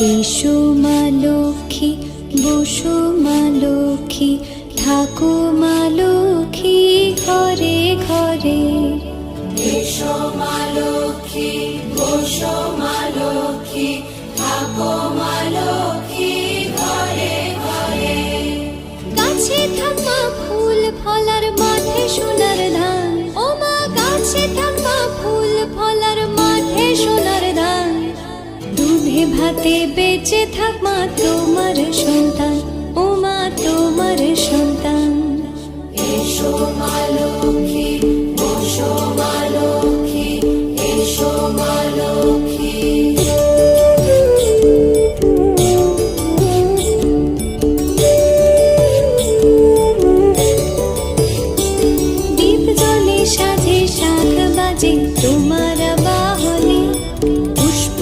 এসো মা লক্ষ্মী, বসো মা লক্ষ্মী, থাকো মা লক্ষ্মী ঘরে ঘরে। এসো মা লক্ষ্মী, বসো মা লক্ষ্মী, থাকো মা লক্ষ্মী ঘরে ঘরে। গাছে থাকা ফুল ফলার মাঠে সোনার ধান, ও মা গাছে থাকা ফুল ফলার মাঠে সোনার ধান। দুধে ভাতে বেঁচে থাক মা তোমার সন্তান, ও মা তোমার সন্তান। এসো মা লক্ষ্মী।